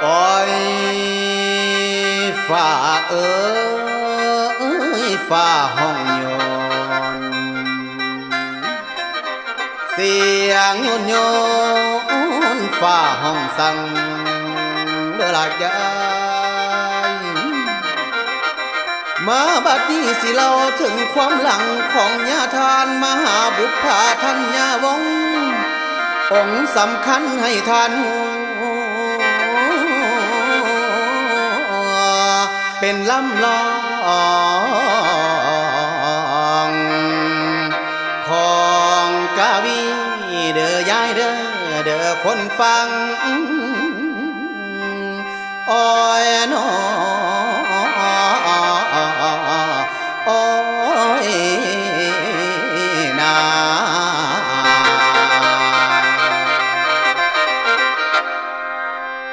โอ้ยฝ่าเอ้ยฝ่าห้องโยนเสียงโยนโยนฝ่าห้องสั่งเด้อละยายมาบัดนี้สิเล่าถึงความหลังของญาทานมหาบุพภาทัญญาวงศ์องค์สำคัญให้ทานเป็นลำลองของกาวีเด้อยายเด้อเด้อคนฟังอ้อยน้ออ้อยนา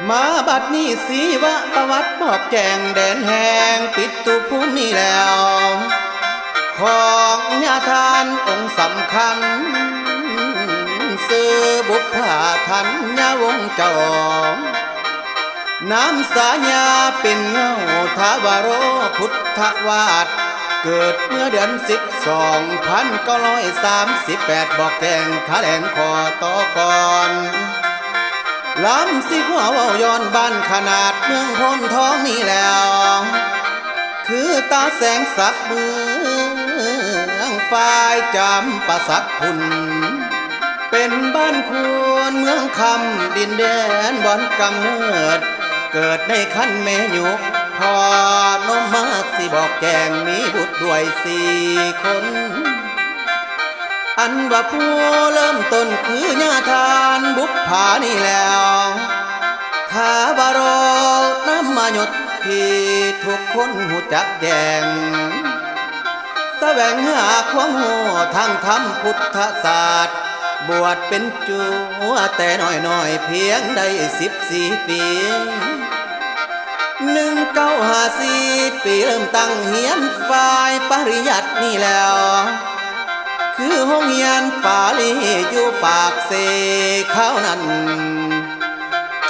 มาบัดนี้สีวะประวัติบอกแจงแดนแห่งปิดตุภูมินี้แล้วของญาทานองค์สำคัญซื้อบุพภาทัญญาวงศ์เจ้าน้ำสาญาเป็นเงาทาวโรพุทธวาสเกิดเมื่อเดือน12,938บอกแจงแถลงขอต่อก่อนลำสิหัวเว้าย้อนบ้านขนาดเมืองพนทองนี่แล้วคือตาแสงสักเมืองฝ่ายจำปะสักพุ่นเป็นบ้านควรเมืองคำดินแดนบ่อนกำเนิดเกิดในคันแม่ยุกพอนมมาสิบอกแจงมีบุตรด้วย4 คนอันว่าผู้เริ่มต้นคือญาทานบุพภานี่แล้วถ้าบารน้ำมาหยดที่ทุกคนหูจักแจงแสวงหาความหูทางธรรมพุทธศาสตร์บวชเป็นจูแต่น้อยเพียงได้14 ปี1954 ปีเริ่มตั้งเฮียนฝ่ายปริยัตินี่แล้วคือห้องเฮียนปาลีอยู่ปากเสข้าวนั้น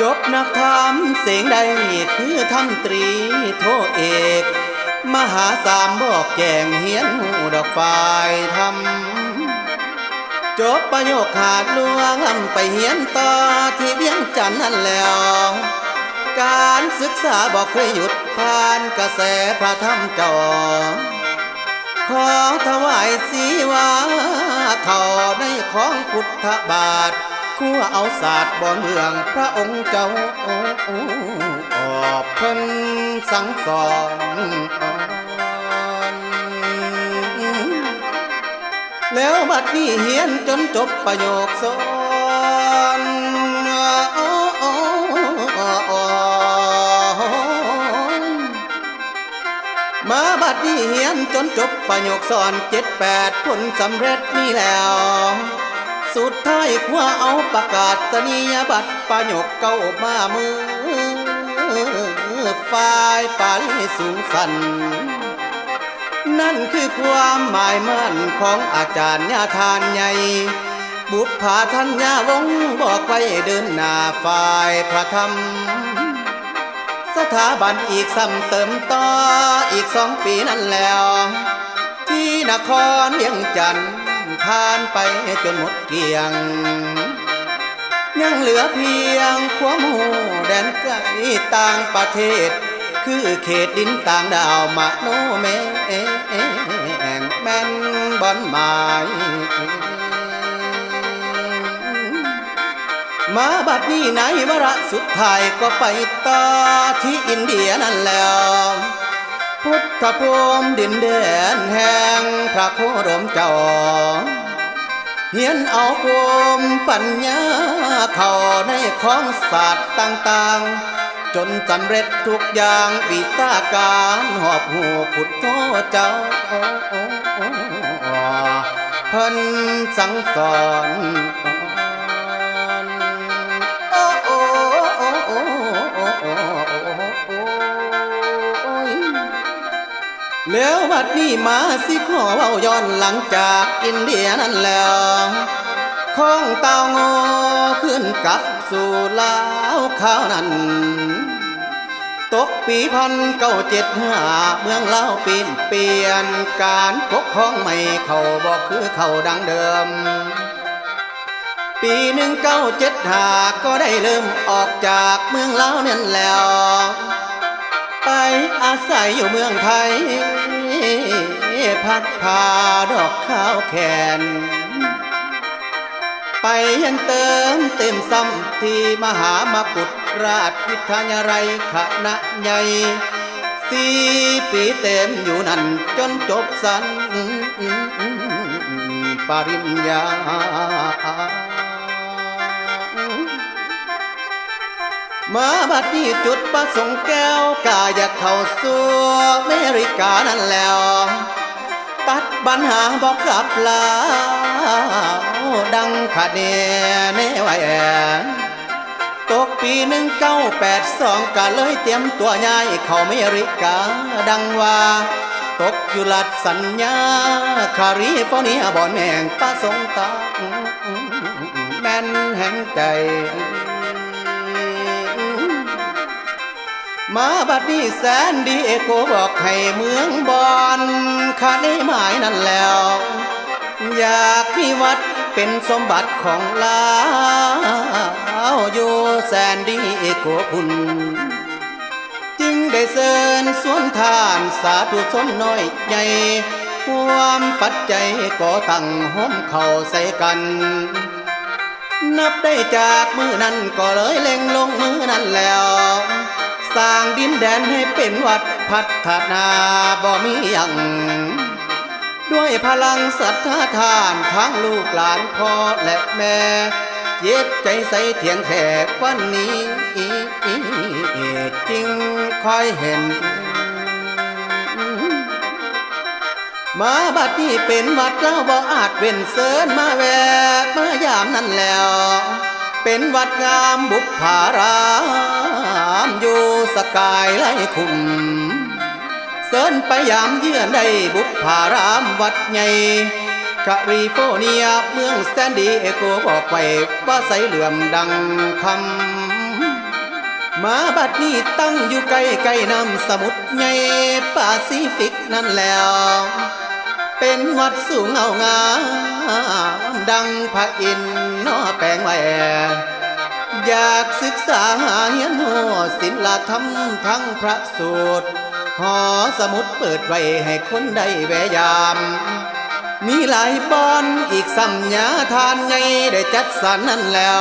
จบนักธรรมเสียงใดคือธรรมตรีโทเอกมหาสามบอกแจงเฮียนหูดอกฝ่ายธรรมจบประโยคขาดลวงไปเฮียนต่อที่เวียงจันทน์นั่นแล้วการศึกษาบอกเคยหยุดผ่านกระแสพระธรรมเจ้าขอถวายสีวาเข้าในของพุทธบาทคู่เอาศาสตร์บ่เมืองพระองค์เจ้าออกเพิ่นสั่งสอนแล้วบัดนี้เฮียนจนจบประโยคสอนมาบัดนี้เฮียนจนจบประโยคสอน7-8 ผลสำเร็จนี่แล้วสุดท้ายคว้าเอาประกาศนียบัตรประโยคเก้ามามือฝ่ายปาลีสูงสันนั่นคือความหมายมั่นของอาจารย์ญาทานใหญ่บุพภาทัญญาวงศ์บอกไว้เดินหน้าฝ่ายพระธรรมสถาบันอีกซ้ำเติมต่ออีก2 ปีนั่นแล้วที่นครเวียงจันทน์ผ่านไปจนหมดเกลี้ยงยังเหลือเพียงความหูแดนไกลต่างประเทศคือเขตดินต่างดาวมโนแมงแม่นบอนหมายมาบัดนี้ในวาระสุดท้ายก็ไปต่อที่อินเดียนั่นแล้วพุทธภูมิดินแดนแห่งพระโคดมเจ้าเฮียนเอาภูมิปัญญาเข้าในของศาสตร์ต่างๆจนสำเร็จทุกอย่างวิชาการหอบหูพุทโธเจ้าเพิ่นสั่งสอนแล้วบัดนี้มาสิขอเว้าย้อนหลังจากอินเดียนั่นแล้วของเต่างอขึ้นกลับสู่ลาวข้าวนั้น ตกปี1975เมืองเล่าวปีนเปลี่ยนการปกครองใหม่เขาบอกคือเขาดังเดิมปี1975ก็ได้เริ่มออกจากเมืองลาวนั่นแล้วไปอาศัยอยู่เมืองไทยพัดพาดอกข้าวแขนไปยังเติมเต็มซ้ำที่มหามกุฏราชวิทยาลัยคณะใหญ่4 ปีเต็มอยู่นั่นจนจบสันปริญญามาบัดนี้จุดประสงค์แก้วกาอยากเข้าสู่อเมริกานั่นแล้วตัดปัญหาบอกกลับลาดังขาดเนเนไว้ตกปี1982ก็เลยเตรียมตัวย้ายเข้าอเมริกาดังว่าตกอยู่รัฐสัญญาคาลิฟอร์เนียบ่อนแห่งประสงค์ตาแม่นแห่งใจมาบัดนี้แสนดีเอโกบอกให้เมืองบอนข้าได้หมายนั่นแล้วอยากมีวัดเป็นสมบัติของลาวอยู่แสนดีเอโกพุ่นจึงได้เชิญสวนทานสาธุชนน้อยใหญ่ความปัจจัยก็ตั้งห้อมเข้าใส่กันนับได้จากมือนั้นก็เลยเล็งลงมือนั้นแล้วสร้างดินแดนให้เป็นวัดพัฒนาบ่มีหยังด้วยพลังศรัทธาทานทั้งลูกหลานพ่อและแม่เย็ดใจใส่เถียงแขกวันนี้จริงคอยเห็นมาบัดนี้เป็นวัดแล้วบ่อาจเว้นเสินมาแวกมายามนั่นแล้วเป็นวัดงามบุพารามอยู่สกายไล่คุ้มเสินไปยามเยือนได้บุพารามวัดใหญ่แคลิฟอร์เนียเมืองแซนดิเอโกบอกไว้ว่าใสเหลื่อมดังคำมาบัดนี้ตั้งอยู่ใกล้ๆน้ำสมุทรใหญ่แปซิฟิกนั่นแล้วเป็นวัดสูงเอางามดังพระอินทร์นอแปลงไว้อยากศึกษาเรียนรู้ศิลธรรมทั้งพระสูตรหอสมุดเปิดไว้ให้คนได้แวะยามมีหลายบอนอีกสัมญาทานใหญ่ได้จัดสรรนั่นแล้ว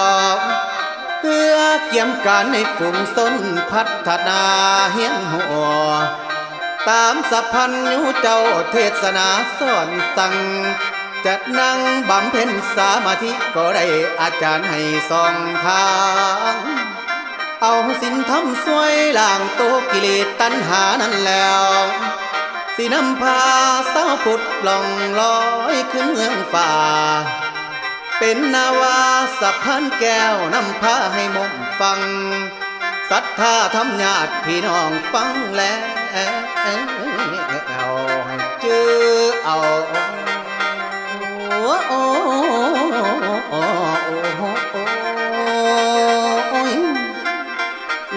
เพื่อเกี่ยมการในฝูงชนพัฒนาเฮียนหัวตามสัพพัญญูเจ้าเทศนาสอนสั่งจัดนั่งบำเพ็ญสมาธิก็ได้อาจารย์ให้ส่องทางเอาศีลธรรมสวยล้างโตกิเลสตัณหานั่นแล้วสินำพาสาวพุทธล่องลอยขึ้นเมืองฝ่าเป็นนาวาสะพานแก้วนำพาให้มงฟังศรัทธาธรรมญาติพี่น้องฟังแล้วเอาให้เจอเอา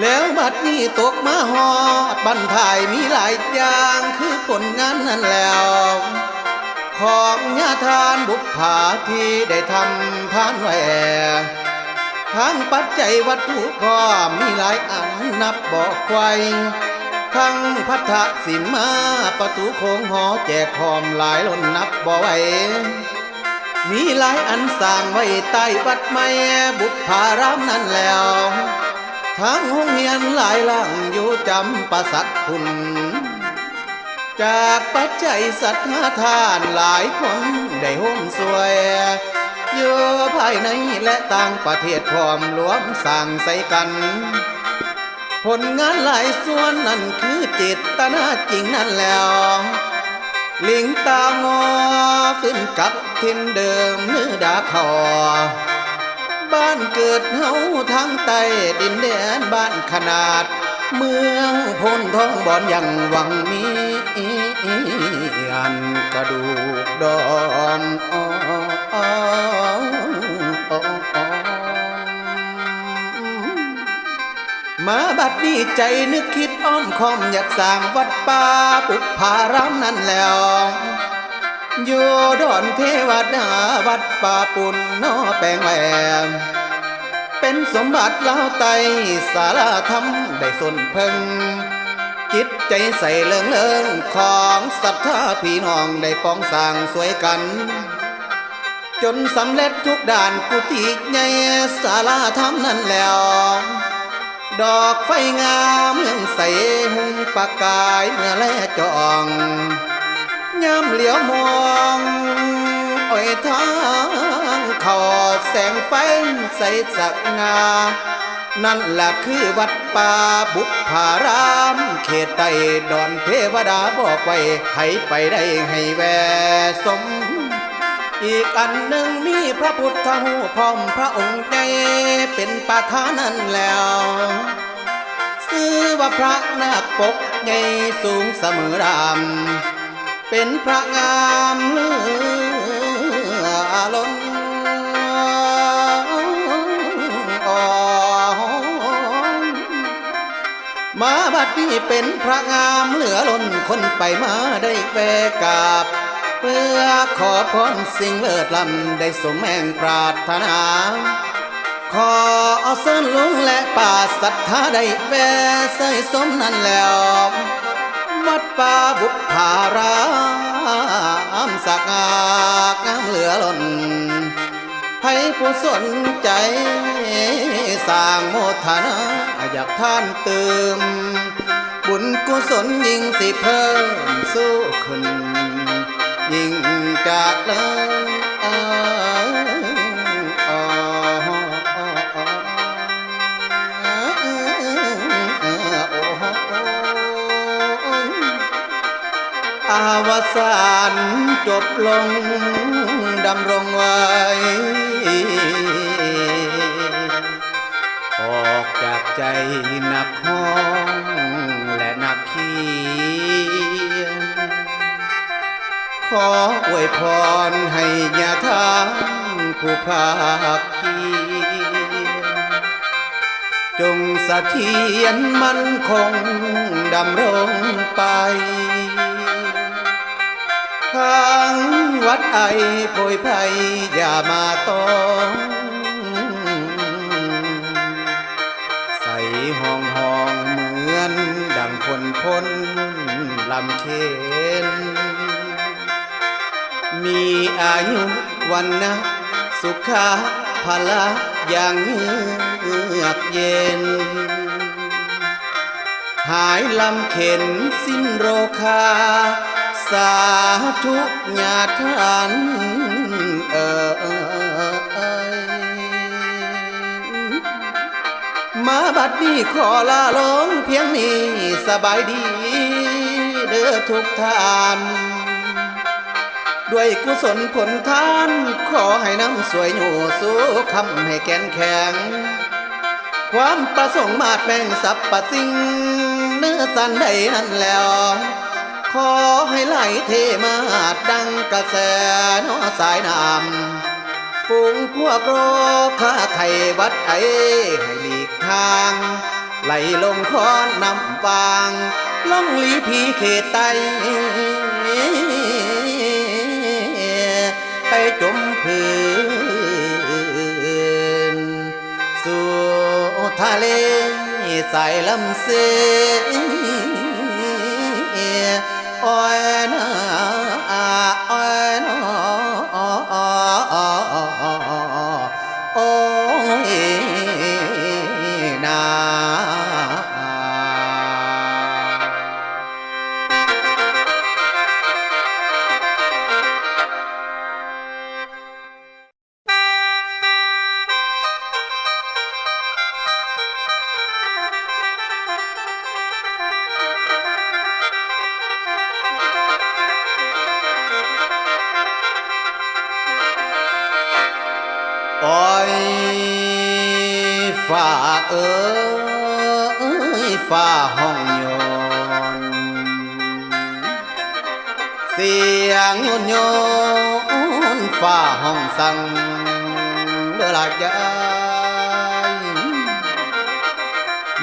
แล้วบัดนี้ตกมาฮอดบรรทายมีหลายอย่างคือผลงานนั่นแล้วของญาทานบุพภาที่ได้ทำทานไว้ทั้งปัจจัยวัตถุพร้อมมีหลายอันนับบอกไว้ทั้งพัทธสิมาประตูโค้งหอแจกพร้อมหลายล้นนับบ่ไหวมีหลายอันสร้างไว้ใต้วัดใหม่บุพภารามนั่นแล้วทั้งห้องเรียนหลายหลังอยู่จำปาสักคุณจากปัจจัยศรัทธาทานหลายคนได้ห่มสวยอยู่ภายในและต่างประเทศพร้อมรวมสร้างใส่กันผลงานหลายส่วนนั่นคือเจตนาจริงนั่นแล้วลิงตางอขึ้นกับทินเดิมเนื้อดาคอบ้านเกิดเฮาทางใต้ดินแดนบ้านขนาดเมืองพ้นท้องบ่อนยังหวังมีอันกระดูกดอม มาบัดนี้ใจนึกคิดอ้อมคอมอยากสร้างวัดป่าปุพพารามนั่นแล้วอยู่ดอนเทวดาวัดป่าปุ่นนอแปลงแหวมเป็นสมบัติเล่าไตสาราธรรมได้สนเพิ่งจิตใจใส่เลิงเลิงของศรัทธาพี่น้องได้ป้องสร้างสวยกันจนสำเร็จทุกด่านกุฏิใหญ่ศาลาธรรมนั่นแล้วดอกไฟงามเมืองใสหุงประกายเมื่อแลจองยามเหลียวมองอ้อยทางเขาแสงไฟใสสักงานั่นแหละคือวัดป่าบุพารามเขตใต้ดอนเทวดาบอกไว้ให้ไปได้ให้แวสมอีกอันหนึ่งมีพระพุทธหูพร้อมพระองค์ใหญ่เป็นประธานนั่นแล้วชื่อว่าพระนาคปกใหญ่สูงเสมอรามเป็นพระงามเลือล้นมาบัดนี้เป็นพระงามเหลือล้นคนไปมาได้แวะกราบเพื่อขอพรสิ่งเลิศล้ำได้สมแห่งปรารถนาขอเอาเส้นลุงและป่าศรัทธาได้แวะใส่สมนั่นแล้ววัดป่าบุพารามสักงามเหลือล้นให้ผู้สนใจสร้างโมทนาอยากท่านเติมบุญกุศลยิ่งสิเพิ่มสู้ขึ้นยิ่งจากเลิศอาวสานจบลงดำรงไว้ออกจากใจนักห้องและนักเขียนขออวยพรให้ญาทานผู้ภาคเพียรจงเสถียรมั่นคงดำรงไปทางวัดไอโพยไพอย่ามาต้องใส่ห้องเหมือนดังคนพ้นลำเค็นมีอายุวันนะสุขาภละอย่างเยือกเย็นหายลำเข็นสิ้นโรคาสาธุญาทานมาบัดนี้ขอลาลงเพียงนี้สบายดีเด้อทุกท่านด้วยกุศลผลทานขอให้น้ำสวยอยู่สู้คำให้แก่นแข็งความประสงค์มาดแม่งสัพปะสิ่งเนื้อสันใดนั่นแล้วขอให้ไหลเทมาดดังกระแสนอสายน้ำฝูงพวกโรค้าไข่วัดไอให้หลีกทางไหลลงคอนนำวางล่องลีพีเขตไตไปจมพื้นสู่ทะเลสายลำเสอ้อยนาอ้อยนาโอ้ยนา โอ้ยฝ่าเอ้ยฝ่าห้องโยนเสียงโยนโยนฝ่าห้องสั่งเดือดยาย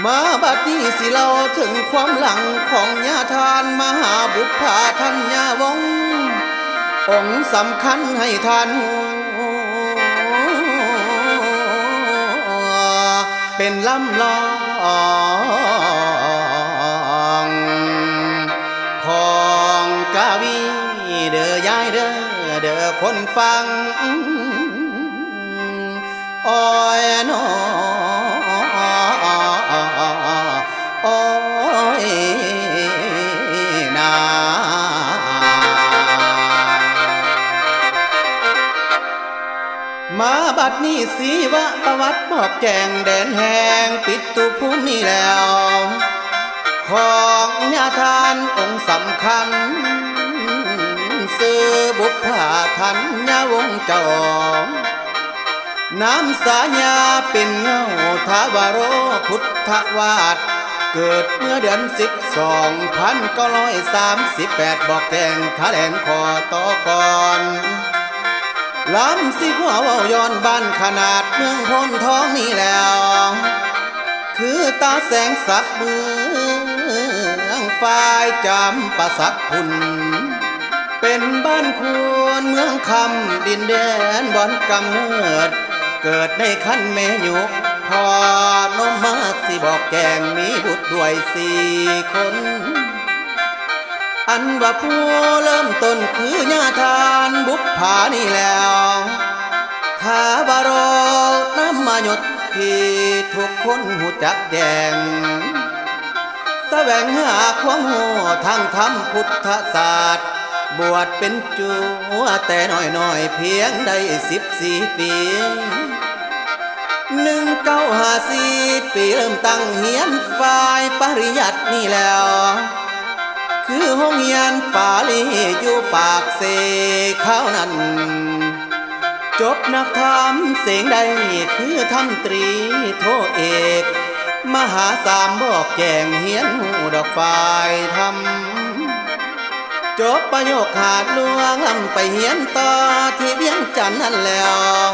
มาบัดนี้สิเล่าถึงความหลังของญาทานมหาบุพาทัญญาวงศ์องค์สำคัญให้ทานเป็นลำลองของกาวีเด้อยายเด้อคนฟังอ้อยน้อโอ้ยนามาบัดนี้สีวะประวัติบอกแจงแดนแห่งปิดตุภูมินี่แล้วของญาทานองค์สำคัญซื้อบุพผาทัญญาวงศ์จอมน้ำสาญาเป็นเงาทาวโรพุทธวาสเกิดเมื่อเดือน12,938บอกแกงทะแหลงคอต่อก่อนลำสิหัวเว้าย้อนบ้านขนาดเมืองพนทองนี่แล้วคือตาแสงสักเมืองฝ่ายจำปะสักพุนเป็นบ้านควรเมืองคำดินแดนบ่อนกำเนิดเกิดในขั้นเมยุพอนมมาสิบอกแกงมีบุตรด้วย4 คนอันว่าผู้เริ่มต้นคือญาทานบุพผานี่แล้วถ้าบารอนำมาหยดที่ทุกคนหูจักแจงแสวงหาความหูทางธรรมพุทธศาสตร์บวชเป็นจูแต่น้อยเพียงได้14 ปี1954 ปีเริ่มตั้งเฮียนฝ่ายปริยัตินี่แล้วคือห้องเฮียนปาลีอยู่ปากเสเขานั้นจบนักธรรมเสียงใดคือทำตรีโทเอกมหาสามบอกแจงเฮียนหูดอกฝ่ายธรรมจบประโยคขาดลวงลำไปเฮียนต่อที่เวียงจันทน์นั่นแล้ว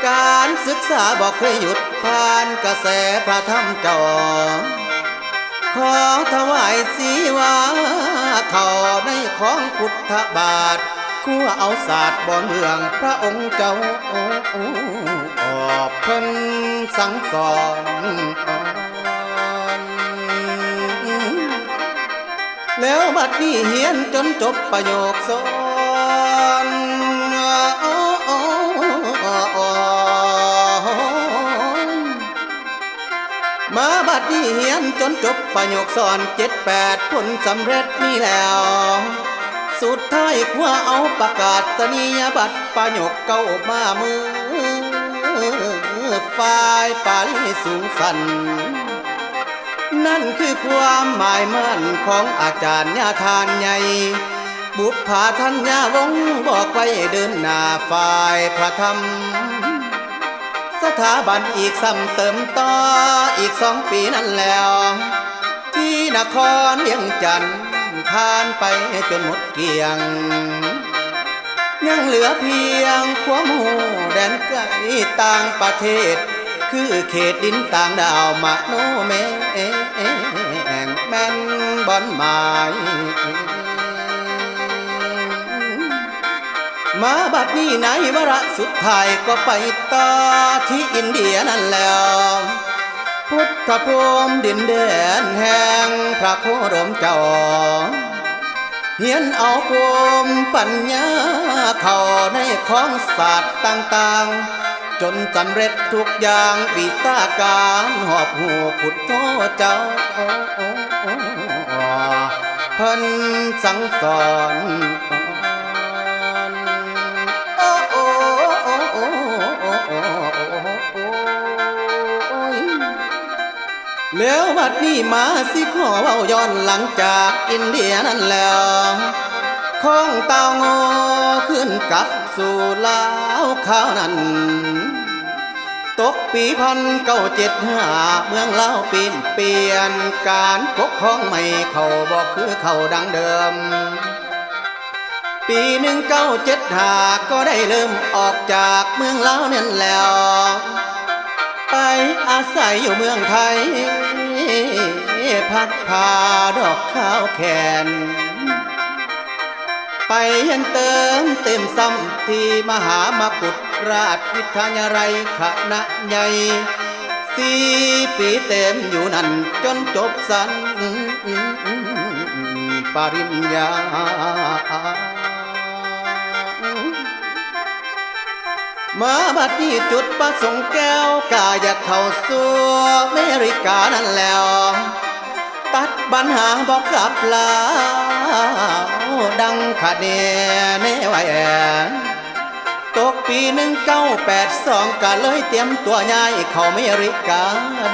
การศึกษาบอกเคยหยุดผ่านกระแสพระธรรมจอขอถวายสีวาเข้าในของพุทธบาทคู่เอาศาสตร์บ่เมืองพระองค์เจ้าออกเพิ่นสั่งสอนแล้วบัดนี้เฮียนจนจบประโยคสอนมาบัดนี้เฮียนจนจบประโยคสอน7-8 ผลสำเร็จนี่แล้วสุดท้ายคว้าเอาประกาศนียบัตรประโยคเก้ามามือฝ่ายปาลีสูงสันนั่นคือความหมายมั่นของอาจารย์ญาทานใหญ่บุพผาทัญญาวงศ์บอกไว้เดินหน้าฝ่ายพระธรรมสถาบันอีกซ้ำเติมต่ออีก2 ปีนั่นแล้วที่นครเวียงจันทน์ผ่านไปจนหมดเกลี้ยงยังเหลือเพียงความหูแดนไกลต่างประเทศคือเขตดินต่างดาวมโนแมงแม่นบอนหมายมาบัดนี้ในวาระสุดท้ายก็ไปต่อที่อินเดียนั่นแล้วพุทธภูมิดินแดนแห่งพระโคดมเจ้าเฮียนเอาภูมิปัญญาเข้าในของศาสตร์ต่างๆจนสำเร็จทุกอย่างวิชาการหอบหูพุทโธเจ้าเพิ่นสั่งสอนแล้วบัดนี้มาสิขอเว้าย้อนหลังจากอินเดียนั่นแล้วของเต่างอขึ้นกับสู่ลาวข้าวนั้นตกปี1975เมืองลาวเปลี่ยนการปกครองใหม่เขาบอกคือเขาดังเดิมปี1975ก็ได้เริ่มออกจากเมืองลาวนั่นแล้วไปอาศัยอยู่เมืองไทย พักพาดอกข้าวแขนไปยังเติมเต็มซ้ำที่มหามกุฏราชวิทยาลัยคณะใหญ่4 ปีเต็มอยู่นั่นจนจบสันปริญญามาบัดนี้จุดประสงค์แก้วกาอยากเข้าสู่อเมริกานั่นแล้วตัดปัญหาบอกกลับลาดังขาดเนเนไว้ตกปี1982ก็เลยเตรียมตัวย้ายเข้าอเมริกา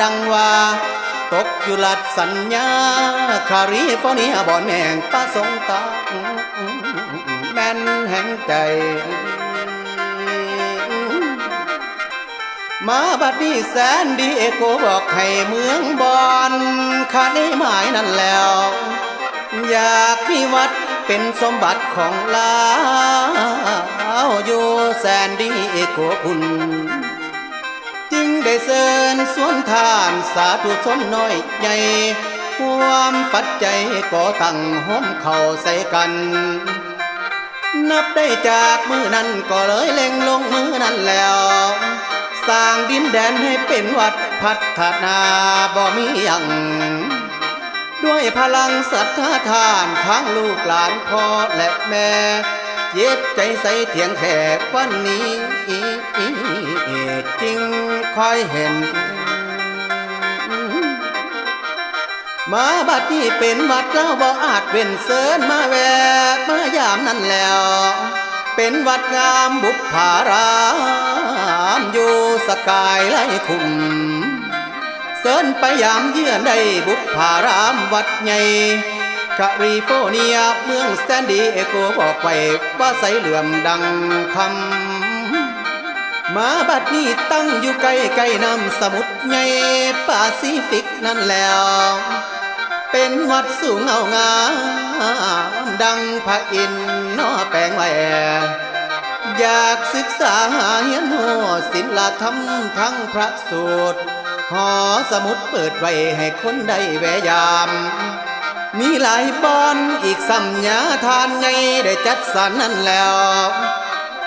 ดังว่าตกอยู่รัฐสัญญาคาลิฟอร์เนียบ่อนแห่งประสงค์ตาแม่นแห่งใจมาบัดนี้แสนดีเอโกบอกให้เมืองบอนคานี้หมายนั่นแล้วอยากมีวัดเป็นสมบัติของลาวอยู่แสนดีเอโกคุณจึงได้เชิญสวนทานสาธุชนน้อยใหญ่ความปัจจัยก็ตั้งห้อมเข่าใส่กันนับได้จากมือนั้นก็เลยเล็งลงมือนั้นแล้วสร้างดินแดนให้เป็นวัดพัฒนาบ่มีหยังด้วยพลังศรัทธาทานทั้งลูกหลานพ่อและแม่เย็ดใจใส่เถียงแขกวันนี้จริงคอยเห็นมาบัดนี้เป็นวัดแล้วบ่อาจเว้นเสินมาแวะมายามนั่นแล้วเป็นวัดงามบุพภารามอยู่สกายไล่คุมเสินไปยามเยือนได้บุพภารามวัดใหญ่แคลิฟอร์เนียเมืองแซนดิเอโกบอกไว้ว่าใสเหลื่อมดังคำมาบัดนี้ตั้งอยู่ใกล้ๆน้ำสมุทรใหญ่แปซิฟิกนั่นแล้วเป็นวัดสูงเอางามดังพระอินทร์นอแปลงแหวอยากศึกษาเรียนรู้ศิลธรรมทั้งพระสูตรหอสมุดเปิดไว้ให้คนได้แวะยามมีหลายบ่อนอีกสัมญาทานใหญ่ได้จัดสรรนั่นแล้ว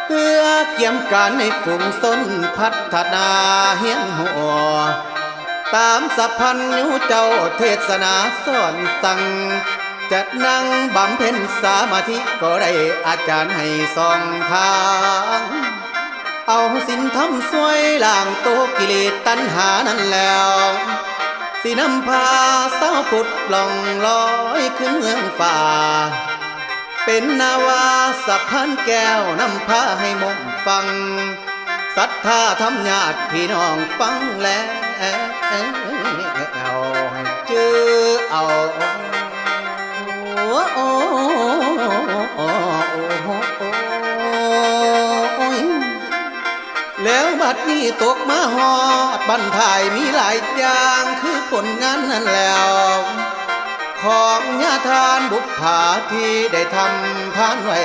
เพื่อเกี่ยมการในฝูงชนพัฒนาเฮียนหัวตามสัพพัญญูเจ้าเทศนาสอนสั่งจัดนั่งบำเพ็ญสมาธิก็ได้อาจารย์ให้ส่องทางเอาศีลธรรมสวยล้างโตกิเลสตัณหานั่นแล้วสินำพาสาวพุทธล่องลอยขึ้นเมืองฝ่าเป็นนาวาสะพานแก้วนำพาให้มงฟังศรัทธาธรรมญาติพี่น้องฟังแล้วเอาให้เจอเอาแล้วบัดนี้ตกมาฮอดบรรทายมีหลายอย่างคือผลงานนั้นแล้วของญาทานบุพภาที่ได้ทำทานไว้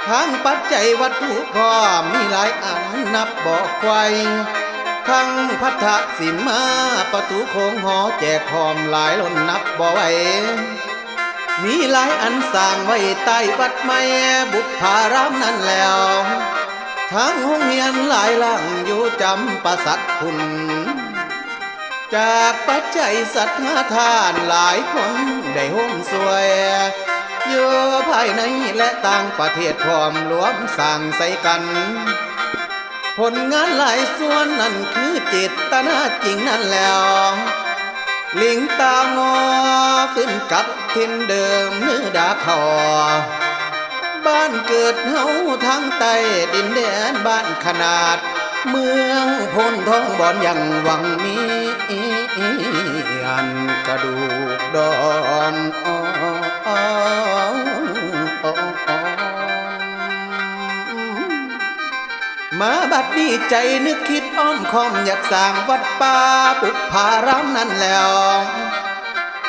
ทั้งปัจจัยวัตถุพร้อมมีหลายอันนับบอกไว้ทั้งพัทธสิมาประตูโค้งหอแจกพร้อมหลายล้นนับบ่ไหวมีหลายอันสร้างไว้ใต้วัดใหม่บุพภารามนั่นแล้วทั้งห้องเรียนหลายหลังอยู่จำปาสักคุณจากปัจจัยศรัทธาทานหลายคนได้ห่มสวยอยู่ภายในและต่างประเทศพร้อมรวมสร้างใส่กันผลงานหลายส่วนนั่นคือเจตนาจริงนั่นแล้วลิงตางอขึ้นกับทินเดิมเนื้อดาคอบ้านเกิดเฮาทางใต้ดินแดนบ้านขนาดเมืองพ้นท้องบ่อนยังหวังมีอันกระดูกดอนมาบัดนี้ใจนึกคิดอ้อมคอมอยากสร้างวัดป่าบุพภารามนั่นแล้ว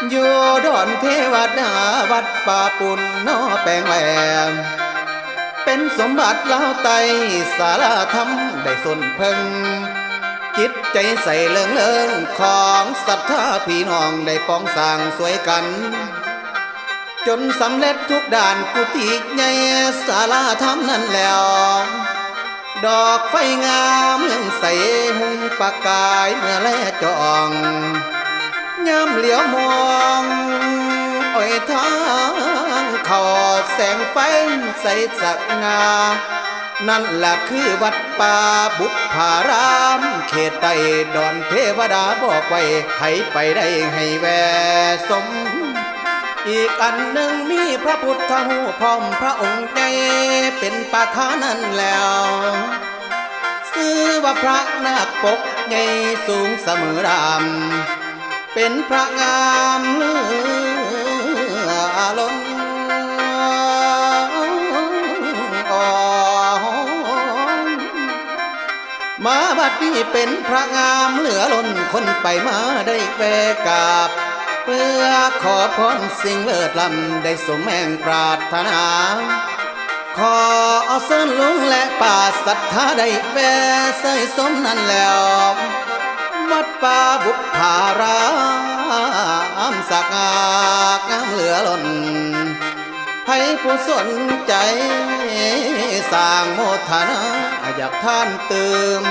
อยู่ดอนเทวดาวัดป่าปุ่นนอแปลงแหวเป็นสมบัติลาวไตสาราธรรมได้สนเพิ่ง จิตใจใส่เลิงของศรัทธาพี่น้องได้ป้องสร้างสวยกันจนสำเร็จทุกด่านกุฏิใหญ่ศาลาธรรมนั่นแล้วดอกไฟงามเมืองใสมุงประกายเมื่อแลจองยามเหลียวมองอ้อยทางเข้าแสงไฟใสสักงานั่นแหละคือวัดป่าบุพารามเขตใต้ดอนเทวดาบอกไว้ให้ไปได้ให้แวสมอีกอันหนึ่งมีพระพุทธรูปพร้อมพระองค์ใหญ่เป็นประธานนั่นแล้วชื่อว่าพระนาคปกใหญ่สูงเสมอรามเป็นพระงามเลือล้นมาบัดนี้เป็นพระงามเหลือล้นคนไปมาได้แวะกราบเพื่อขอพรสิ่งเลิศล้ำได้สมแม่งปรารถนาขอเส้นลุงและป่าศรัทธาได้แวะเสยสมนั่นแล้ววัดป่าบุพารามสักงามเหลือล้นให้ผู้สนใจสร้างโมทนาอยากท่านเติม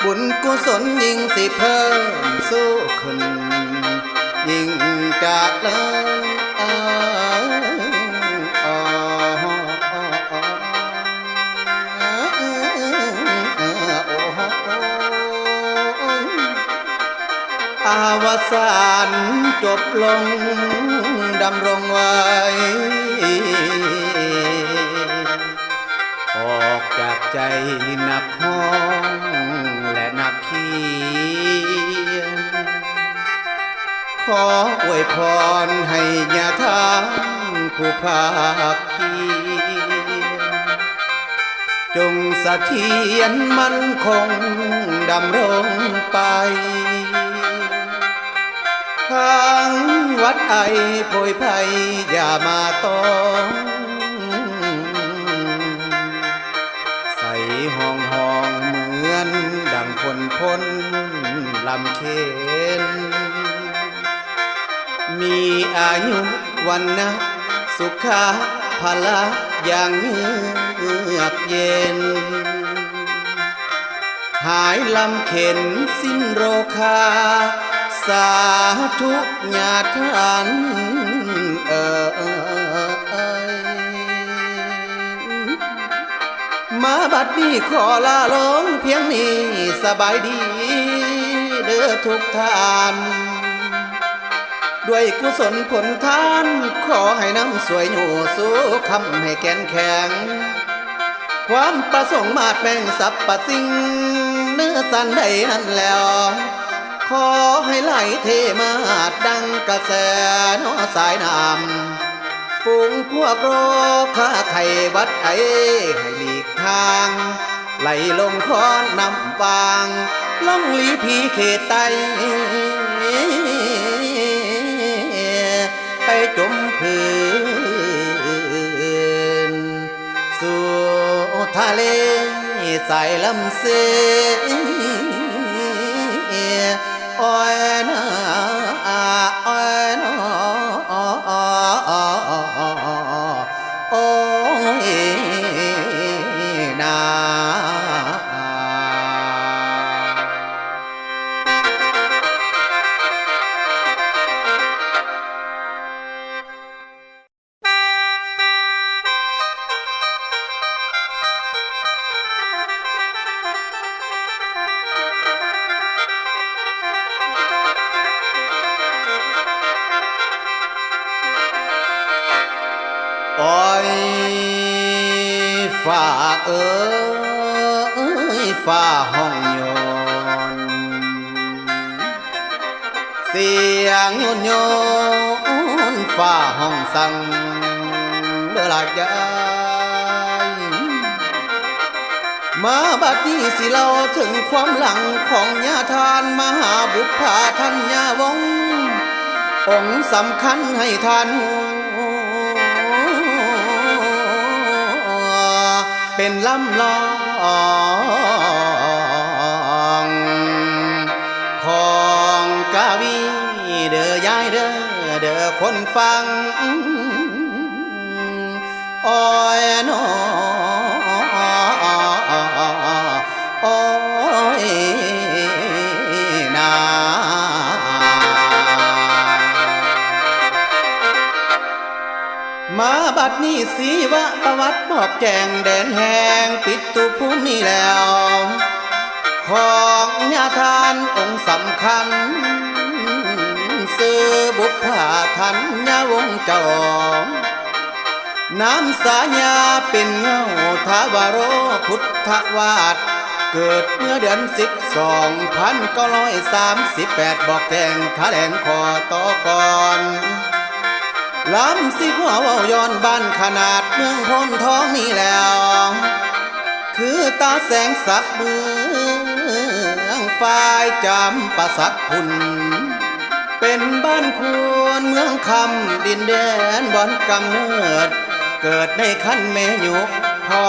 บุญกุศลยิ่งสิเพิ่มสู้ขึ้นยิ่งจากเลิศอาวสานจบลงดำรงไว้ออกจากใจนักห้องและนักเขียนขออวยพรให้ญาทานผู้ภาคเพียรจงเสถียรมั่นคงดำรงไปทางวัดไอโพยภัยอย่ามาต้องใส่ห้องเหมือนดังคนพ้นลำเค็นมีอายุวันนะสุขาภละอย่างเยือกเย็นหายลำเข็นสิ้นโรคาสาธุญาทานมาบัดนี้ขอลาลงเพียงนี้สบายดีเด้อทุกท่านด้วยกุศลผลทานขอให้น้ำสวยอยู่สู้คำให้แก่นแข็งความประสงค์มาดแบ่งสรรพสิ่งเนื้อสันใดนั่นแล้วขอให้ไหลเทมาดดังกระแสน้อสายน้ำฝูงพวกโรค้าไข่วัดไอให้หลีกทางไหลลงคอนนำวางล่องลีพีเขตใต้ไปจมพื้นสู่ทะเลสายลำเสอ้อยนาอ้อยนโอ้ยนาอ้อยฝ่าฝ่าห้องโยนเสียงโยนฝ่าห้องสั่งเมื่อหลากยายมาบัดนี้สิเล่าถึงความหลังของญาทานมหาบุพาทัญญาวงศ์องค์สำคัญให้ทานเป็นลำลอง คนฟังอ้อยนอโอ้ยนามาบัดนี้สีวะประวัติบอกแจงแดนแหงปิดตุภูมินี่แล้วของญาทานองค์สำคัญซื้อบุพผาทันญาวงจอมน้ำสาญาเป็นเงาทาวโรพุทธวาสเกิดเมื่อเดือน12,938บอกแกงแถลงคอต่อก่อนลำสิหัวเว้าย้อนบ้านขนาดเมืองพนท้องนี่แล้วคือตาแสงสักเมืองฝ่ายจำปะสักพุ่นเป็นบ้านควรเมืองคำดินแดนบ่อนกำเนิดเกิดในขั้นเมยุพอ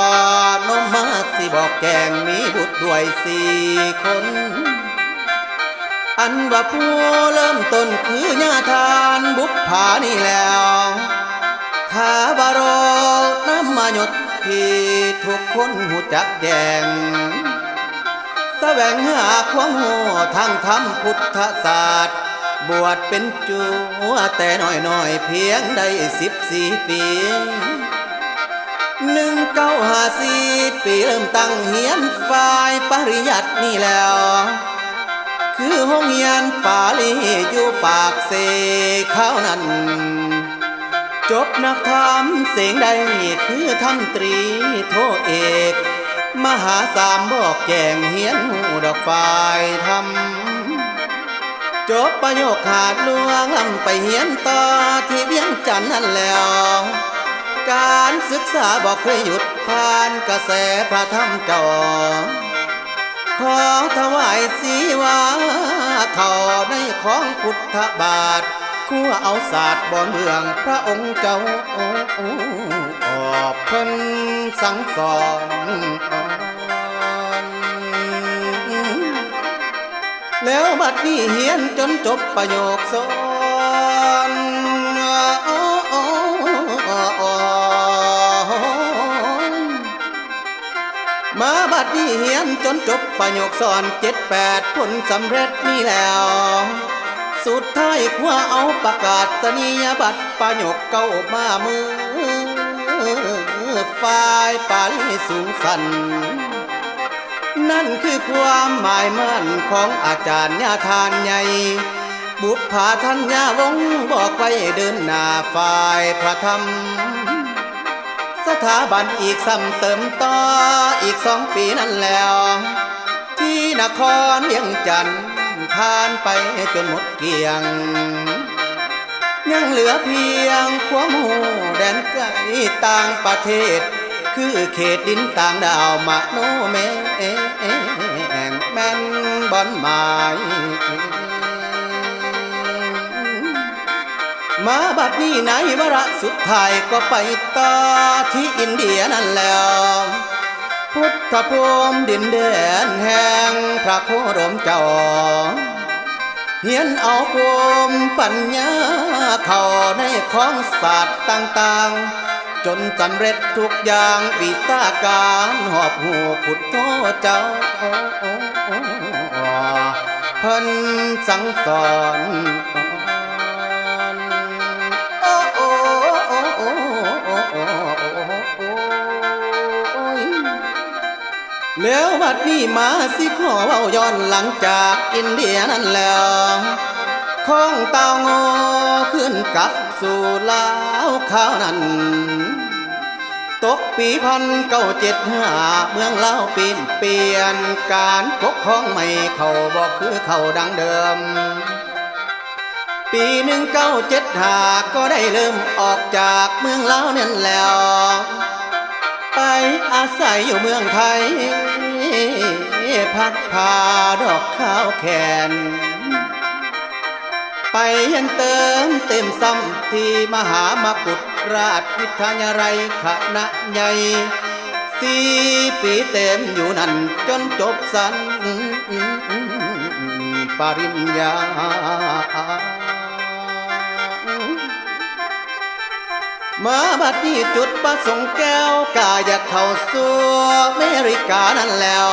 นมมาสิบอกแกงมีบุตรด้วย4 คนอันว่าผู้เริ่มต้นคือญาทานบุพผานี่แล้วทาวโรน้ำมาหยดที่ทุกคนหูจักแจงแสวงหาความหูทางธรรมพุทธศาสตร์บวชเป็นจูแต่น้อยๆเพียงได้14 ปี1954 ปีเริ่มตั้งเฮียนฝ่ายปริยัตินี่แล้วคือห้องเรียนปาลีอยู่ปากเสเขานั้นจบนักธรรมเสียงใดคือทำตรีโทเอกมหาสามบอกแจงเฮียนหูดอกฝ่ายธรรมจบประโยคขาดลวงลำไปเฮียนต่อที่เวียงจันทน์นั่นแล้วการศึกษาบอกเคยหยุดผ่านกระแสพระธรรมจอขอถวายสีวาเข้าในของพุทธบาทคู่เอาศาสตร์บนเมืองพระองค์เจ้าออกเพิ่นสั่งสอนแล้วบัดนี้เฮียนจนจบประโยคสอนมาบัดนี้เฮียนจนจบประโยคสอน7-8 ผลสำเร็จนี่แล้วสุดท้ายคว้าเอาประกาศนียบัตรประโยคเก้ามามือฝ่ายปาลีสูงสันนั่นคือความหมายมั่นของอาจารย์ญาทานใหญ่บุพผาทัญญาวงศ์บอกไว้เดินหน้าฝ่ายพระธรรมสถาบันอีกซ้ำเติมต่ออีก2 ปีนั่นแล้วที่นครเวียงจันทน์ผ่านไปจนหมดเกลี้ยงยังเหลือเพียงความหูแดนไกลต่างประเทศคือเขตดินต่างดาวมโนแม่แม่นบอนหมายมาบัดนี้ในวาระสุดท้ายก็ไปต่อที่อินเดียนั่นแล้วพุทธภูมิดินแดนแห่งพระโคดมเจ้าเฮียนเอาภูมิปัญญาเข้าในของศาสตร์ต่างๆจนสำเร็จทุกอย่างวิชาการหอบหูพุทโธเจ้าเพิ่นสั่งสอนแล้วบัดนี้มาสิขอเว้าย้อนหลังจากอินเดียนั่นแล้วของเต่างอขึ้นกลับสู่ลาวข้าวนั้นตกปี1975เมืองลาวเปลี่ยนการปกครองใหม่เขาบอกคือเขาดังเดิมปี1975ก็ได้เริ่มออกจากเมืองลาวนั่นแล้วไปอาศัยอยู่เมืองไทยพัดพาดอกข้าวแขนไปยังเติมเต็มซ้ำที่มหามกุฏราชวิทยาลัยคณะใหญ่4 ปีเต็มอยู่นั่นจนจบสันปริญญา มาบัดนี้จุดประสงค์แก้วกาอยากเข้าสู่อเมริกานั่นแล้ว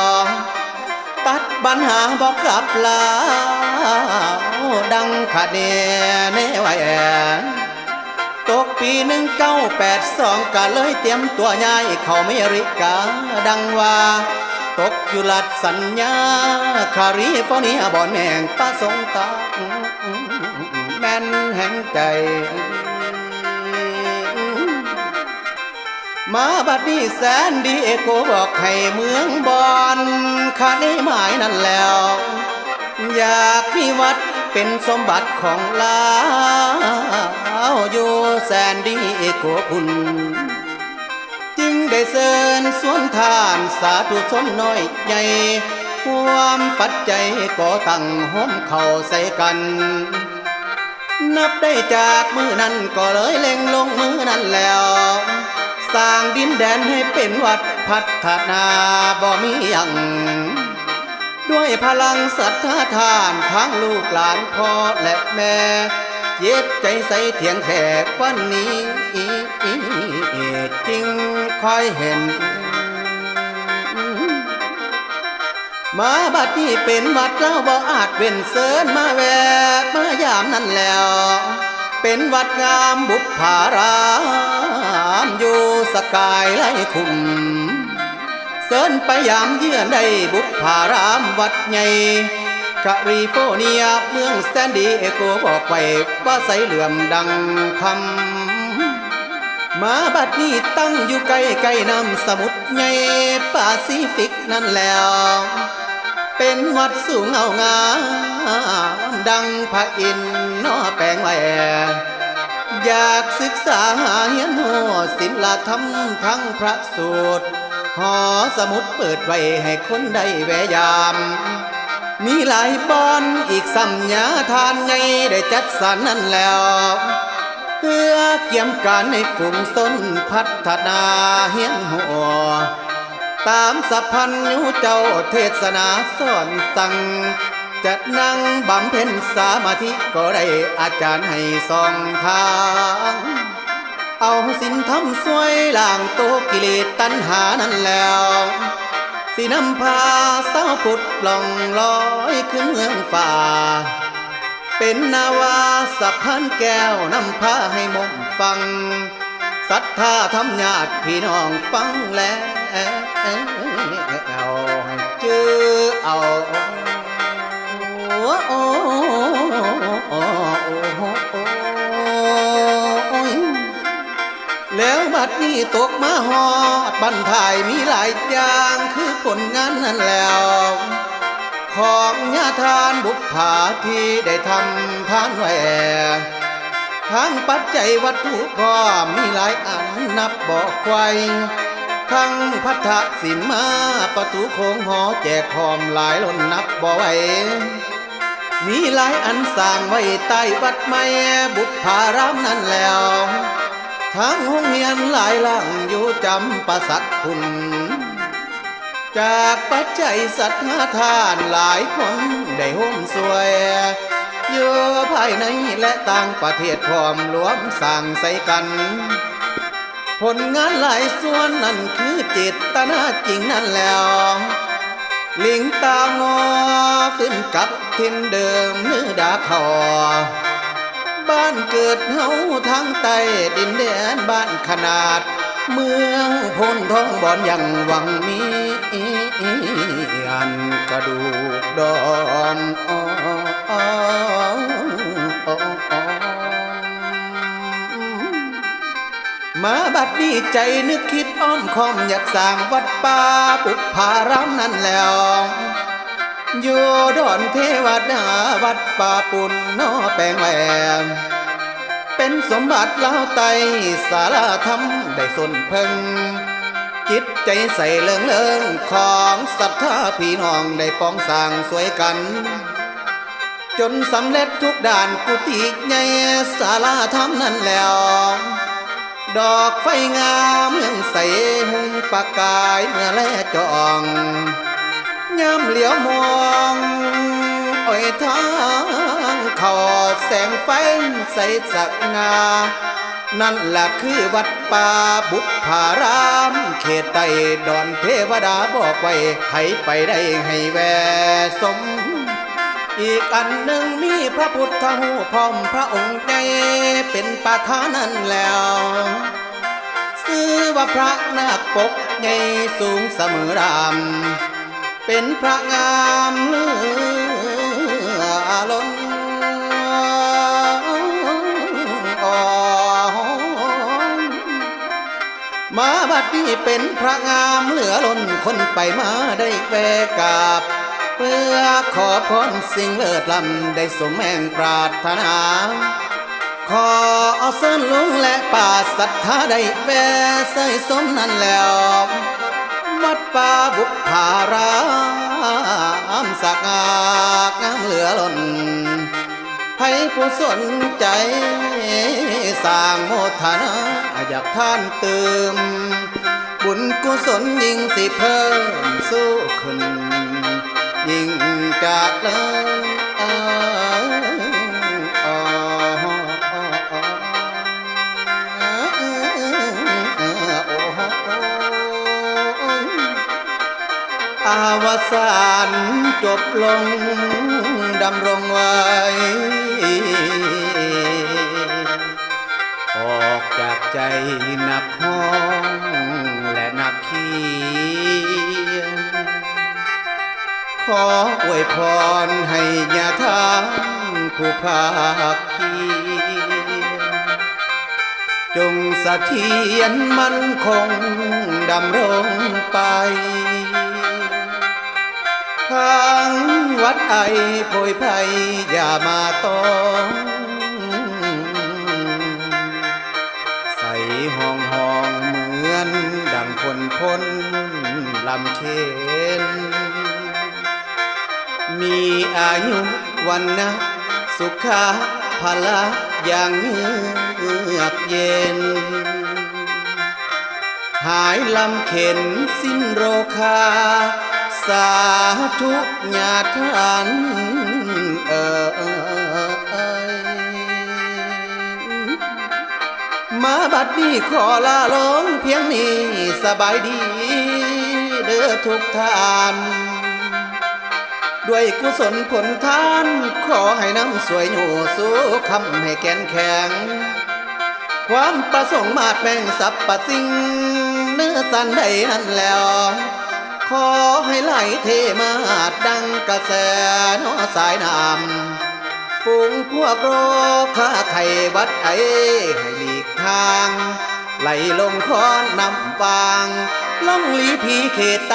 ตัดปัญหาบอกกลับลาดังขาดเนเนไว้ตกปี1982ก็เลยเตรียมตัวย้ายเข้าอเมริกาดังว่าตกอยู่รัฐสัญญาคาลิฟอร์เนียบ่อนแห่งประสงค์ตาแม่นแห่งใจมาบัดนี้แสนดีเอโกบอกให้เมืองบอนข้าได้หมายนั่นแล้ว อยากมีวัดเป็นสมบัติของลาวอยู่แสนดีเอโกคุณจึงได้เชิญสวนทานสาธุชนน้อยใหญ่ความปัจจัยก่อตั้งห้อมเข้าใส่กัน นับได้จากมือนั้นก็เลยเล็งลงมือนั้นแล้วสร้างดินแดนให้เป็นวัดพัฒนาบ่มีหยังด้วยพลังศรัทธาทานทั้งลูกหลานพ่อและแม่เย็ดใจใส่เถียงแขกวันนี้จริงคอยเห็นมาบัดนี้เป็นวัดแล้วบ่อาจเว้นเสินมาแวกมายามนั่นแล้วเป็นวัดงามบุพภารามอยู่สกายไล่คุมเสินไปยามเยือนได้บุพภารามวัดใหญ่แคลิฟอร์เนียเมืองแซนดิเอโกบอกไว้ว่าใสเหลื่อมดังคำมาบัดนี้ตั้งอยู่ใกล้ๆน้ำสมุทรใหญ่แปซิฟิกนั่นแล้วเป็นวัดสูงเอางามดังพระอินทร์น้อแปลงแหวอยากศึกษาหาเฮียนโหศิลธรรมทั้งพระสูตรหอสมุดเปิดไว้ให้คนได้แวะยามมีหลายบอนอีกสัมญาทานไงได้จัดสรรนั่นแล้วเพื่อเกี่ยมการในฝูงชนพัฒนาเฮียนโหตามสัพพัญญูเจ้าเทศนาสอนสั่งจัดนั่งบำเพ็ญสมาธิก็ได้อาจารย์ให้ส่องทางเอาศีลธรรมสวยล้างโตกิเลสตัณหานั่นแล้วสินำพาสาวพุทธล่องลอยขึ้นเมืองฝ่าเป็นนาวาสะพานแก้วนำพาให้มมฟังศรัทธาธรรมญาติพี่น้องฟังแล้วเอาให้เจอเอาแล้วบัดนี้ตกมาฮอดบรรทายมีหลายอย่างคือผลงานนั้นแล้วของญาทานบุพภาที่ได้ทำทานไว้ทั้งปัจจัยวัตถุพร้อมมีหลายอันนับบอกไว้ทั้งพัทธสิมาประตูโค้งหอแจกพร้อมหลายล้นนับบ่ไหวมีหลายอันสร้างไว้ใต้วัดไม่บุพภารามนั่นแล้วทั้งห้องเรียนหลายหลังอยู่จำปาสักคุณจากปัจจัยศรัทธาทานหลายคนได้ห่มสวยอยู่ภายในและต่างประเทศพร้อมรวมสร้างใส่กันผลงานหลายส่วนนั่นคือเจตนาจริงนั่นแล้วลิงตางอขึ้นกับทินเดิมเนื้อดาคอบ้านเกิดเฮาทางใต้ดินแดนบ้านขนาดเมืองพนทองบอนยังหวังมีอันกระดูกดอนมาบัดนี้ใจนึกคิดอ้อมคอมอยากสร้างวัดป่าปุพพารามนั่นแล้วอยู่ดอนเทวดาวัดป่าปุ่นนอแปลงแหวเป็นสมบัติเล่าไตสารธรรมได้สนเพิ่งจิตใจใส่เลิงของศรัทธาพี่น้องได้ป้องสร้างสวยกันจนสำเร็จทุกด้านกุฏิใหญ่สารธรรมนั่นแล้วดอกไฟงามเมืองใสหุ่งประกายเมื่อแลจองยามเหลียวมองอ้อยทางเขาแสงไฟใสสักงา นั่นแหละคือวัดป่าบุพารามเขตใต้ดอนเทวดาบอกไว้ให้ไปได้ให้แวสมอีกอันหนึ่งมีพระพุทธหูปพร้อมพระองค์ใจเป็นประธานนั่นแล้วชื่อว่าพระนาคปกใหญ่สูงเสมอรามเป็นพระงามเลือล้นมาบัดนี้เป็นพระงามเหลือล้นคนไปมาได้แวะกราบเพื่อขอพรสิ่งเลิศล้ำได้สมแห่งปรารถนาขอเส้นลุงและป่าศรัทธาได้แวะใส่สมนั้นแล้ววัดป่าบุพารามสักงามเหลือล้นให้ผู้สนใจสร้างโมทนาอยากท่านเติมบุญกุศลยิ่งสิเพิ่มสู้ขึ้นยิ่งจากเลิศอาวสานจบลงดำรงไว้ออกจากใจนักห้องและนักเขียนขออวยพรให้ญาทานผู้ภาคเพียรจงเสถียรมั่นคงดำรงไปทางวัดไอโพยภัยอย่ามาต้องใส่ห้องเหมือนดังคนพ้นลำเค็นมีอายุวันนะสุขะพละอย่างเยือกเย็นหายลำเข็นสิ้นโรคาสาธุญาทานมาบัดนี้ขอลาลงเพียงนี้สบายดีเด้อทุกท่านด้วยกุศลผลทานขอให้น้ำสวยอยู่สู้คำให้แก่นแข็งความประสงค์มาดแม่งสับปะสิ่งเนื้อสันใดนั่นแล้วขอให้ไหลเทมาดดังกระแสน้อสายน้ำฝูงพวกโรค้าไข่วัดไอให้หลีกทางไหลลงค้อนนำฟางล่องลีพีเขตไต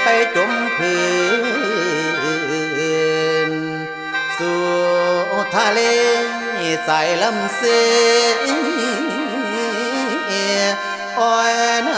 ไปจมพื้นสู่ทะเลสายลำเสอ้อยน